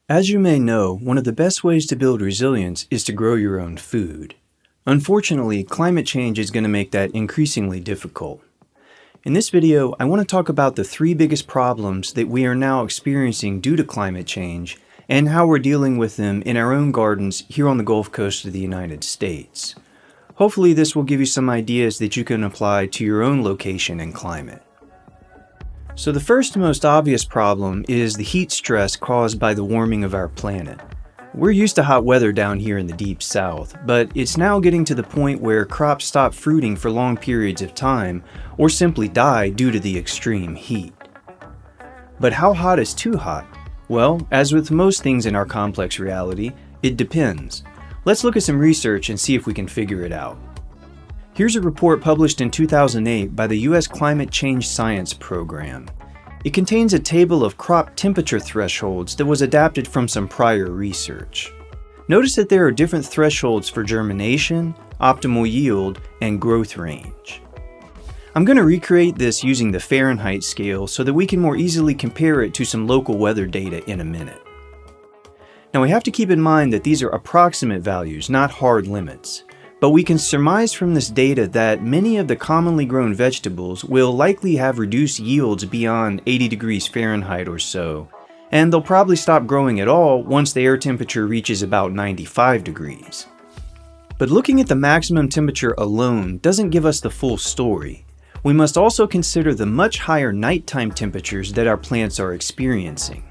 As you may know, one of the best ways to build resilience is to grow your own food. Unfortunately, climate change is going to make that increasingly difficult. In this video, I want to talk about the three biggest problems that we are now experiencing due to climate change and how we're dealing with them in our own gardens here on the Gulf Coast of the United States. Hopefully this will give you some ideas that you can apply to your own location and climate. So the first and most obvious problem is the heat stress caused by the warming of our planet. We're used to hot weather down here in the deep south, but it's now getting to the point where crops stop fruiting for long periods of time or simply die due to the extreme heat. But how hot is too hot? Well, as with most things in our complex reality, it depends. Let's look at some research and see if we can figure it out. Here's a report published in 2008 by the U.S. Climate Change Science Program. It contains a table of crop temperature thresholds that was adapted from some prior research. Notice that there are different thresholds for germination, optimal yield, and growth range. I'm going to recreate this using the Fahrenheit scale so that we can more easily compare it to some local weather data in a minute. Now we have to keep in mind that these are approximate values, not hard limits. But we can surmise from this data that many of the commonly grown vegetables will likely have reduced yields beyond 80 degrees Fahrenheit or so, and they'll probably stop growing at all once the air temperature reaches about 95 degrees. But looking at the maximum temperature alone doesn't give us the full story. We must also consider the much higher nighttime temperatures that our plants are experiencing.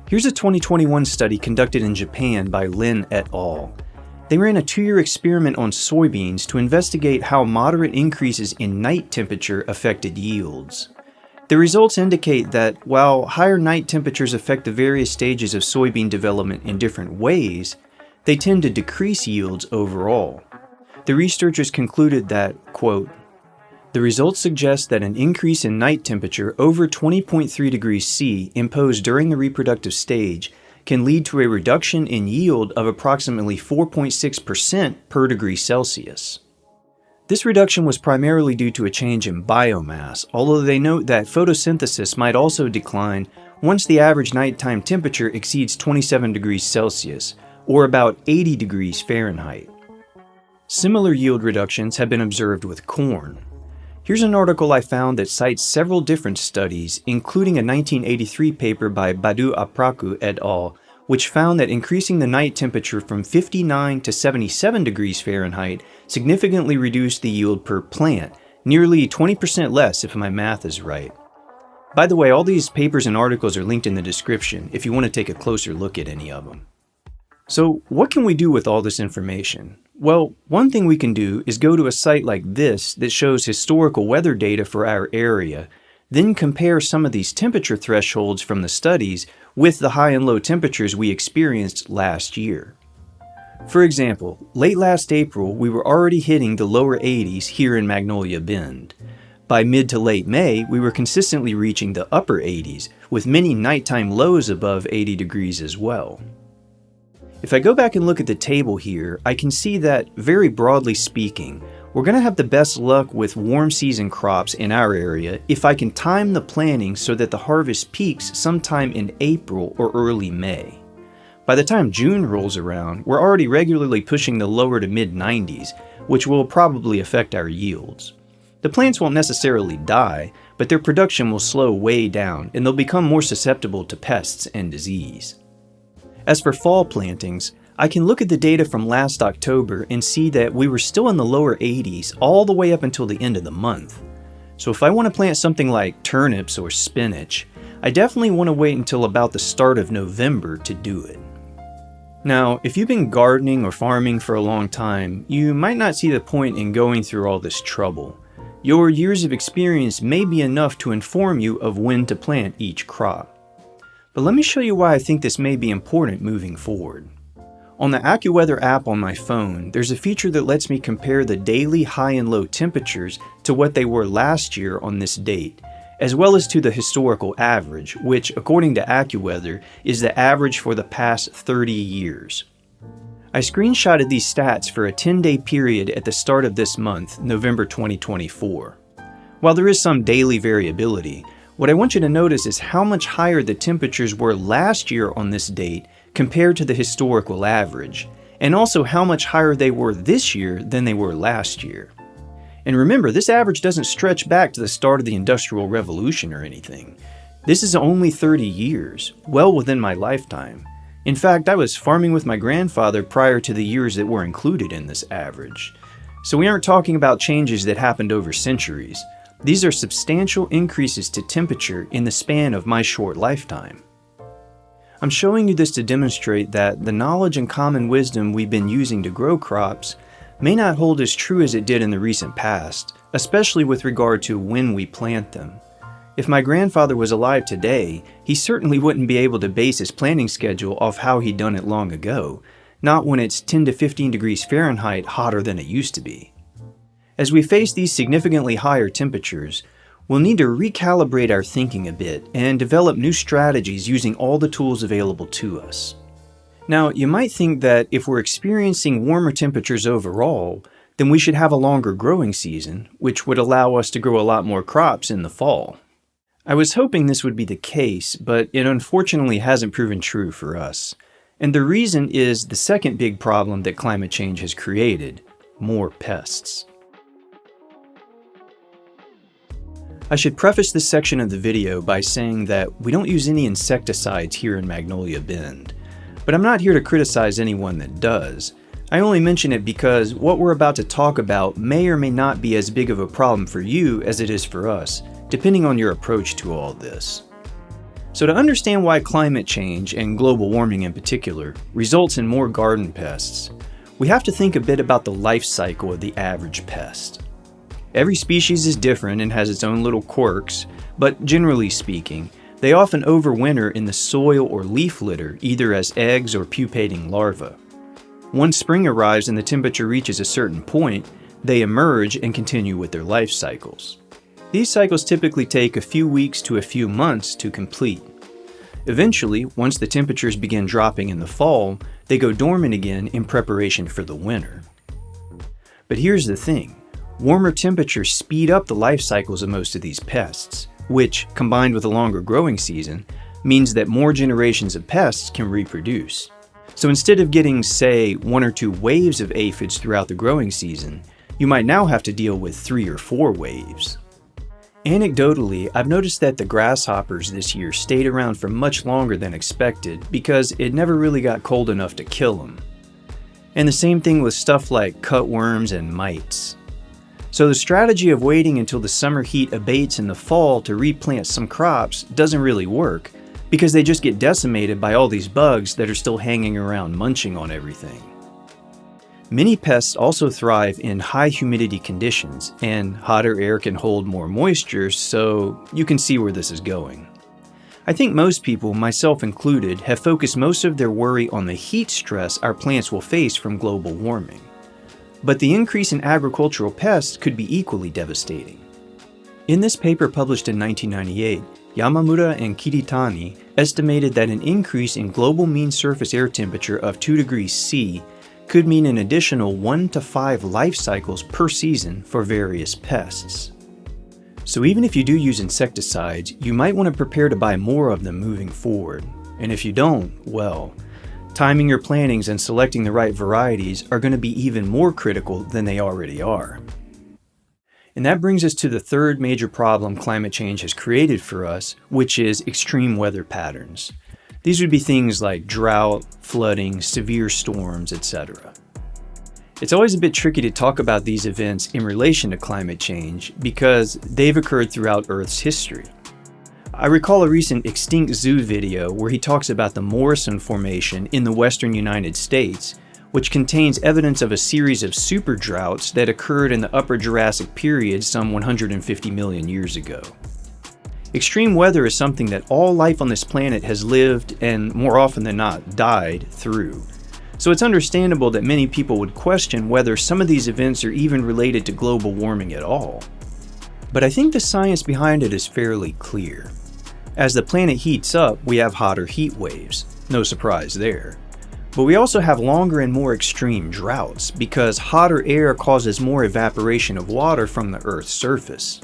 Here's a 2021 study conducted in Japan by Lin et al. They ran a 2-year experiment on soybeans to investigate how moderate increases in night temperature affected yields. The results indicate that while higher night temperatures affect the various stages of soybean development in different ways, they tend to decrease yields overall. The researchers concluded that, quote, "The results suggest that an increase in night temperature over 20.3 degrees C imposed during the reproductive stage can lead to a reduction in yield of approximately 4.6% per degree Celsius. This reduction was primarily due to a change in biomass, although they note that photosynthesis might also decline once the average nighttime temperature exceeds 27 degrees Celsius, or about 80 degrees Fahrenheit. Similar yield reductions have been observed with corn. Here's an article I found that cites several different studies, including a 1983 paper by Badu Apraku et al., which found that increasing the night temperature from 59 to 77 degrees Fahrenheit significantly reduced the yield per plant, nearly 20% less if my math is right. By the way, all these papers and articles are linked in the description if you want to take a closer look at any of them. So, what can we do with all this information? Well, one thing we can do is go to a site like this that shows historical weather data for our area, then compare some of these temperature thresholds from the studies with the high and low temperatures we experienced last year. For example, late last April, we were already hitting the lower 80s here in Magnolia Bend. By mid to late May, we were consistently reaching the upper 80s, with many nighttime lows above 80 degrees as well. If I go back and look at the table here, I can see that, very broadly speaking, we're going to have the best luck with warm season crops in our area if I can time the planting so that the harvest peaks sometime in April or early May. By the time June rolls around, we're already regularly pushing the lower to mid-90s, which will probably affect our yields. The plants won't necessarily die, but their production will slow way down and they'll become more susceptible to pests and disease. As for fall plantings, I can look at the data from last October and see that we were still in the lower 80s all the way up until the end of the month. So if I want to plant something like turnips or spinach, I definitely want to wait until about the start of November to do it. Now, if you've been gardening or farming for a long time, you might not see the point in going through all this trouble. Your years of experience may be enough to inform you of when to plant each crop. But let me show you why I think this may be important moving forward. On the AccuWeather app on my phone, there's a feature that lets me compare the daily high and low temperatures to what they were last year on this date, as well as to the historical average, which, according to AccuWeather, is the average for the past 30 years. I screenshotted these stats for a 10-day period at the start of this month, November 2024. While there is some daily variability, What I want you to notice is how much higher the temperatures were last year on this date compared to the historical average, and also how much higher they were this year than they were last year. And remember, this average doesn't stretch back to the start of the Industrial Revolution or anything. This is only 30 years, well within my lifetime. In fact, I was farming with my grandfather prior to the years that were included in this average. So we aren't talking about changes that happened over centuries. These are substantial increases to temperature in the span of my short lifetime. I'm showing you this to demonstrate that the knowledge and common wisdom we've been using to grow crops may not hold as true as it did in the recent past, especially with regard to when we plant them. If my grandfather was alive today, he certainly wouldn't be able to base his planting schedule off how he'd done it long ago, not when it's 10 to 15 degrees Fahrenheit hotter than it used to be. As we face these significantly higher temperatures, we'll need to recalibrate our thinking a bit and develop new strategies using all the tools available to us. Now, you might think that if we're experiencing warmer temperatures overall, then we should have a longer growing season, which would allow us to grow a lot more crops in the fall. I was hoping this would be the case, but it unfortunately hasn't proven true for us. And the reason is the second big problem that climate change has created: more pests. I should preface this section of the video by saying that we don't use any insecticides here in Magnolia Bend. But I'm not here to criticize anyone that does. I only mention it because what we're about to talk about may or may not be as big of a problem for you as it is for us, depending on your approach to all this. So to understand why climate change, and global warming in particular, results in more garden pests, we have to think a bit about the life cycle of the average pest. Every species is different and has its own little quirks, but generally speaking, they often overwinter in the soil or leaf litter, either as eggs or pupating larvae. Once spring arrives and the temperature reaches a certain point, they emerge and continue with their life cycles. These cycles typically take a few weeks to a few months to complete. Eventually, once the temperatures begin dropping in the fall, they go dormant again in preparation for the winter. But here's the thing: warmer temperatures speed up the life cycles of most of these pests, which, combined with a longer growing season, means that more generations of pests can reproduce. So instead of getting, say, 1 or 2 waves of aphids throughout the growing season, you might now have to deal with 3 or 4 waves. Anecdotally, I've noticed that the grasshoppers this year stayed around for much longer than expected because it never really got cold enough to kill them. And the same thing with stuff like cutworms and mites. So the strategy of waiting until the summer heat abates in the fall to replant some crops doesn't really work, because they just get decimated by all these bugs that are still hanging around munching on everything. Many pests also thrive in high humidity conditions, and hotter air can hold more moisture, so you can see where this is going. I think most people, myself included, have focused most of their worry on the heat stress our plants will face from global warming. But the increase in agricultural pests could be equally devastating. In this paper published in 1998, Yamamura and Kiritani estimated that an increase in global mean surface air temperature of 2 degrees C could mean an additional 1 to 5 life cycles per season for various pests. So even if you do use insecticides, you might want to prepare to buy more of them moving forward. And if you don't, well, timing your plantings and selecting the right varieties are going to be even more critical than they already are. And that brings us to the third major problem climate change has created for us, which is extreme weather patterns. These would be things like drought, flooding, severe storms, etc. It's always a bit tricky to talk about these events in relation to climate change because they've occurred throughout Earth's history. I recall a recent Extinct Zoo video where he talks about the Morrison Formation in the western United States, which contains evidence of a series of super droughts that occurred in the Upper Jurassic period some 150 million years ago. Extreme weather is something that all life on this planet has lived and, more often than not, died through. So it's understandable that many people would question whether some of these events are even related to global warming at all. But I think the science behind it is fairly clear. As the planet heats up, we have hotter heat waves. No surprise there. But we also have longer and more extreme droughts because hotter air causes more evaporation of water from the Earth's surface.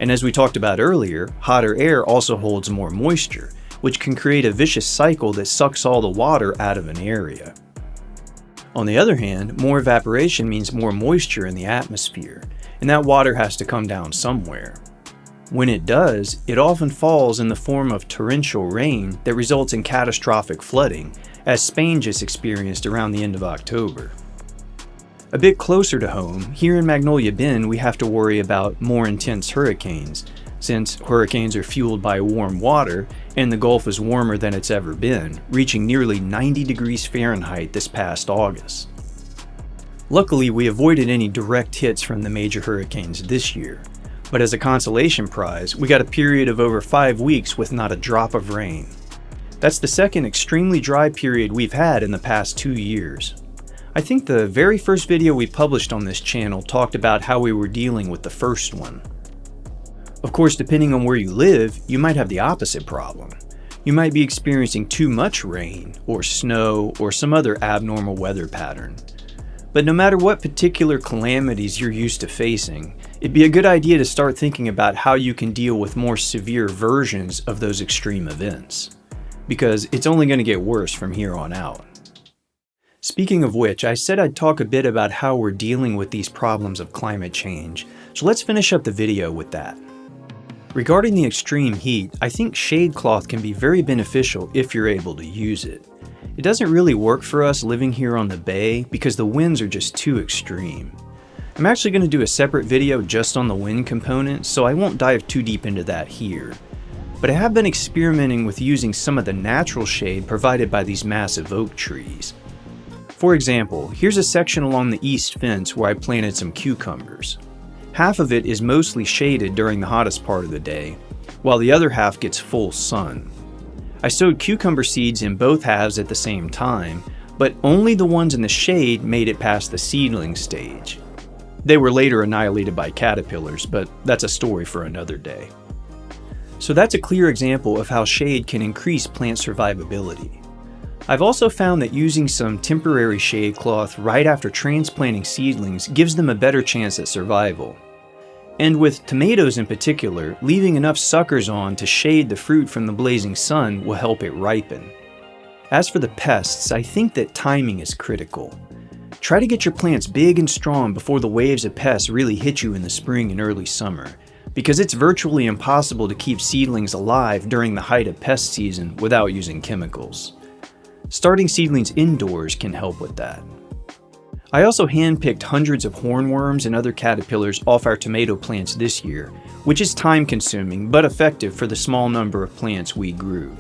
And as we talked about earlier, hotter air also holds more moisture, which can create a vicious cycle that sucks all the water out of an area. On the other hand, more evaporation means more moisture in the atmosphere, and that water has to come down somewhere. When it does, it often falls in the form of torrential rain that results in catastrophic flooding, as Spain just experienced around the end of October. A bit closer to home, here in Magnolia Bend, we have to worry about more intense hurricanes, since hurricanes are fueled by warm water and the Gulf is warmer than it's ever been, reaching nearly 90 degrees Fahrenheit this past August. Luckily, we avoided any direct hits from the major hurricanes this year, but as a consolation prize, we got a period of over 5 weeks with not a drop of rain. That's the second extremely dry period we've had in the past 2 years. I think the very first video we published on this channel talked about how we were dealing with the first one. Of course, depending on where you live, you might have the opposite problem. You might be experiencing too much rain, or snow, or some other abnormal weather pattern. But no matter what particular calamities you're used to facing, it'd be a good idea to start thinking about how you can deal with more severe versions of those extreme events. Because it's only going to get worse from here on out. Speaking of which, I said I'd talk a bit about how we're dealing with these problems of climate change, so let's finish up the video with that. Regarding the extreme heat, I think shade cloth can be very beneficial if you're able to use it. It doesn't really work for us living here on the bay because the winds are just too extreme. I'm actually going to do a separate video just on the wind component, so I won't dive too deep into that here. But I have been experimenting with using some of the natural shade provided by these massive oak trees. For example, here's a section along the east fence where I planted some cucumbers. Half of it is mostly shaded during the hottest part of the day, while the other half gets full sun. I sowed cucumber seeds in both halves at the same time, but only the ones in the shade made it past the seedling stage. They were later annihilated by caterpillars, but that's a story for another day. So that's a clear example of how shade can increase plant survivability. I've also found that using some temporary shade cloth right after transplanting seedlings gives them a better chance at survival. And with tomatoes in particular, leaving enough suckers on to shade the fruit from the blazing sun will help it ripen. As for the pests, I think that timing is critical. Try to get your plants big and strong before the waves of pests really hit you in the spring and early summer, because it's virtually impossible to keep seedlings alive during the height of pest season without using chemicals. Starting seedlings indoors can help with that. I also hand-picked hundreds of hornworms and other caterpillars off our tomato plants this year, which is time-consuming but effective for the small number of plants we grew.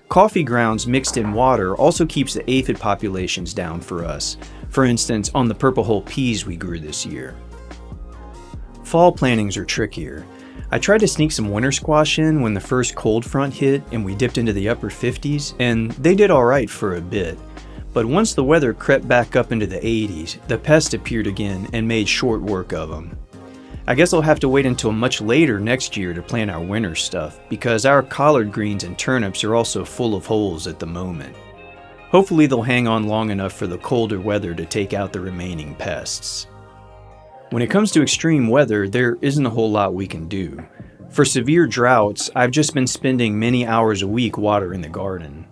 Coffee grounds mixed in water also keeps the aphid populations down for us, for instance on the purple hull peas we grew this year. Fall plantings are trickier. I tried to sneak some winter squash in when the first cold front hit and we dipped into the upper 50s, and they did alright for a bit. But once the weather crept back up into the 80s, the pests appeared again and made short work of them. I guess I'll have to wait until much later next year to plant our winter stuff, because our collard greens and turnips are also full of holes at the moment. Hopefully they'll hang on long enough for the colder weather to take out the remaining pests. When it comes to extreme weather, there isn't a whole lot we can do. For severe droughts, I've just been spending many hours a week watering the garden.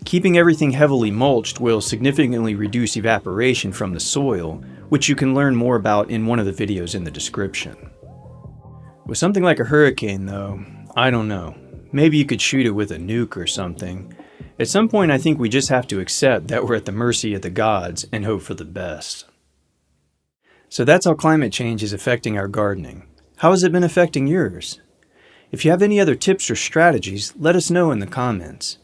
Keeping everything heavily mulched will significantly reduce evaporation from the soil, which you can learn more about in one of the videos in the description. With something like a hurricane though, I don't know. Maybe you could shoot it with a nuke or something. At some point I think we just have to accept that we're at the mercy of the gods and hope for the best. So that's how climate change is affecting our gardening. How has it been affecting yours? If you have any other tips or strategies, let us know in the comments.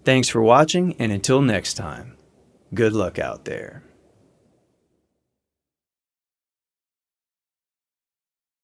Thanks for watching, and until next time, good luck out there.